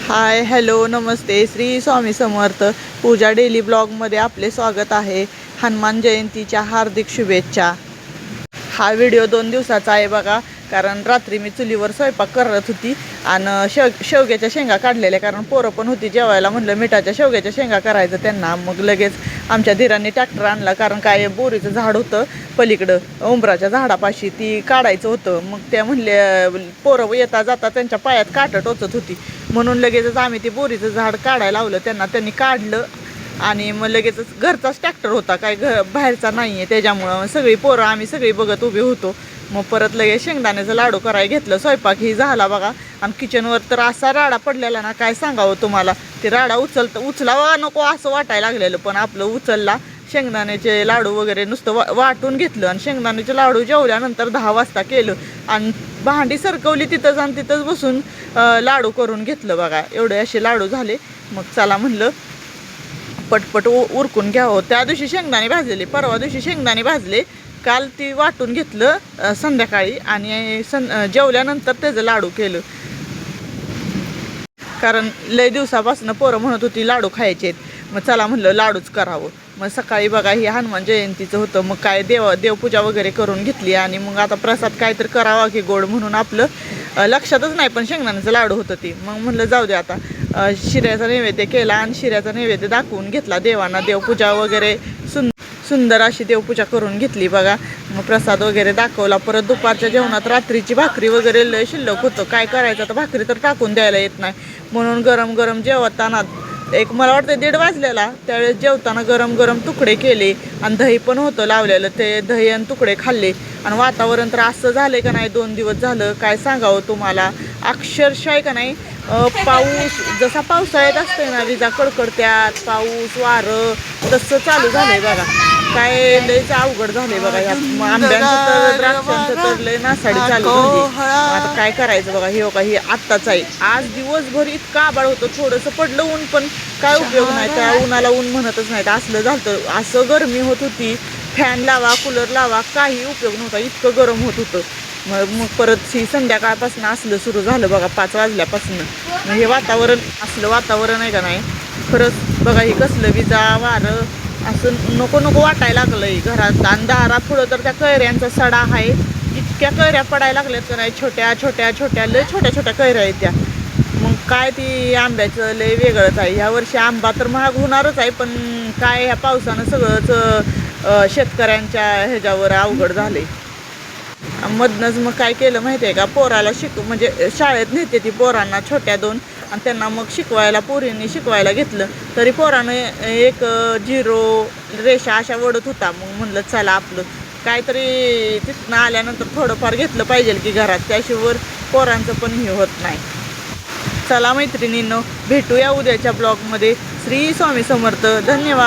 Hi hello नमस्ते श्री स्वामी समर्थ पूजा daily ब्लॉगमध्ये आपले स्वागत आहे। हनुमान जयंतीच्या हार्दिक शुभेच्छा। हा व्हिडिओ 2 दिवसाचा आहे बघा, कारण रात्री मी चुलीवर स्वयंपाक करत होती आणि शेवग्याच्या शेंगा काढलेल्या, कारण पोरं पण होती जेवायला, म्हणलं मिठाच्या शेवग्याच्या शेंगा करायचं त्यांना। मग लगेच आमच्या धीरांनी ट्रॅक्टर आणला, कारण काय बोरीचं झाड होतं पलीकडं उंबराच्या झाडापाशी, ती काढायचं होतं। मग त्या म्हणले पोरं येता जाता त्यांच्या पायात काटं टोचत होती, म्हणून लगेचच आम्ही ते बोरीचं झाड काढायला लावलं त्यांना। त्यांनी काढलं आणि मग लगेचच घरचाच ट्रॅक्टर होता, काय बाहेरचा नाही आहे, त्याच्यामुळं सगळी पोरं आम्ही सगळी बघत उभे होतो। मग परत लगेच शेंगदाण्याचं लाडू करायला घेतलं। स्वयंपाक ही झाला बघा, आणि किचनवर तर असा राडा पडलेला ना, काय सांगावं तुम्हाला। ते राडा उचलावा नको असं वाटायला लागलेलं, पण आपलं उचलला। शेंगदाण्याचे लाडू वगैरे नुसतं वाटून घेतलं, आणि शेंगदाण्याचे लाडू जेवल्यानंतर 10 वाजता केलं, आणि भांडी सरकवली तिथंच, आणि तिथंच बसून लाडू करून घेतलं बघा। एवढे असे लाडू झाले। मग चला म्हणलं पटपट उरकून घ्यावं। त्या दिवशी शेंगदाणे भाजलेले, परवा दिवशी शेंगदाणे भाजले, काल ती वाटून घेतलं संध्याकाळी, आणि जेवल्यानंतर त्याचं लाडू केलं, कारण लय दिवसापासून पोरं म्हणत होती लाडू खायचे आहेत। मग चला म्हणलं लाडूच करावं। मग सकाळी बघा ही हनुमान जयंतीचं होतं, मग काय देवपूजा वगैरे करून घेतली, आणि मग आता प्रसाद काहीतरी करावा की गोड, म्हणून आपलं लक्षातच नाही, पण शेंगदाण्याचं लाडू होतं ती। मग म्हणलं जाऊ दे आता, शिऱ्याचा नैवेद्य केला आणि शिऱ्याचा नैवेद्य दाखवून घेतला देवांना। देवपूजा वगैरे सुंदर अशी देवपूजा करून घेतली बघा। मग प्रसाद वगैरे दाखवला। परत दुपारच्या जेवणात रात्रीची भाकरी वगैरे लय शिल्लक होतं, काय करायचं आता, भाकरी तर टाकून द्यायला येत नाही, म्हणून गरम गरम जेवताना मला वाटतं 1:30 वाजलेला, त्यावेळेस जेवताना गरम गरम तुकडे केले, आणि दही पण होतं लावलेलं, ते दही आणि तुकडे खाल्ले। आणि वातावरण तर असं झालंय का नाही, 2 दिवस झालं, काय सांगावं तुम्हाला, अक्षरशः का नाही पाऊस जसा पावसाळ्यात असतोय ना, विजा कडकडत्यात, पाऊस वारं तसं चालू झालंय बघा। काय लयच अवघड झालंय बघा। या आंब्यांचं तर द्राक्षांचं तर लय नासाडी चालू झाली। आता काय करायचं बघा। हे बघा, ही आत्ताच आहे। आज दिवसभर इतकं आभाळ होतं, थोडंसं पडलं ऊन, पण काय उपयोग नाही, त्या उन्हाला ऊन म्हणतच नाहीत, असलं झालं। असं गरमी होत होती, फॅन लावा कूलर लावा काही उपयोग नव्हता, इतकं गरम होत होतं। मग परत संध्याकाळपासून असलं सुरू झालं बघा, 5 वाजल्यापासून। मग हे वातावरण, असलं वातावरण आहे का नाही, खरंच बघा, हे कसलं विजा वारं, असं नको नको वाटायला लागलंय घरात। आणि दारा पुढं तर त्या कैऱ्यांचा सडा आहे, इतक्या कैऱ्या पडायला लागल्यात का नाही, छोट्या छोट्या छोट्या लय छोट्या छोट्या कैऱ्या आहेत त्या। मग काय ती आंब्याचं लय वेगळंच आहे। ह्या वर्षी आंबा तर महाग होणारच आहे, पण काय ह्या पावसानं सगळंच शेतकऱ्यांच्या ह्याच्यावर अवघड झाले। मधनंच मग काय केलं माहिती आहे का, पोराला म्हणजे शाळेत नेते ती पोरांना, छोट्या 2, आणि त्यांना मग शिकवायला, पोरींनी शिकवायला घेतलं, तरी पोरानं एक 0 रेषा अशा वडत होता। मग म्हणलं चला आपलं काहीतरी तिथनं आल्यानंतर थोडंफार घेतलं पाहिजे की घरात, त्याशिवाय पोरांचं पण हे होत नाही। चला मैत्रिणींनो, भेटूया उद्याच्या ब्लॉगमध्ये। श्री स्वामी समर्थ। धन्यवाद।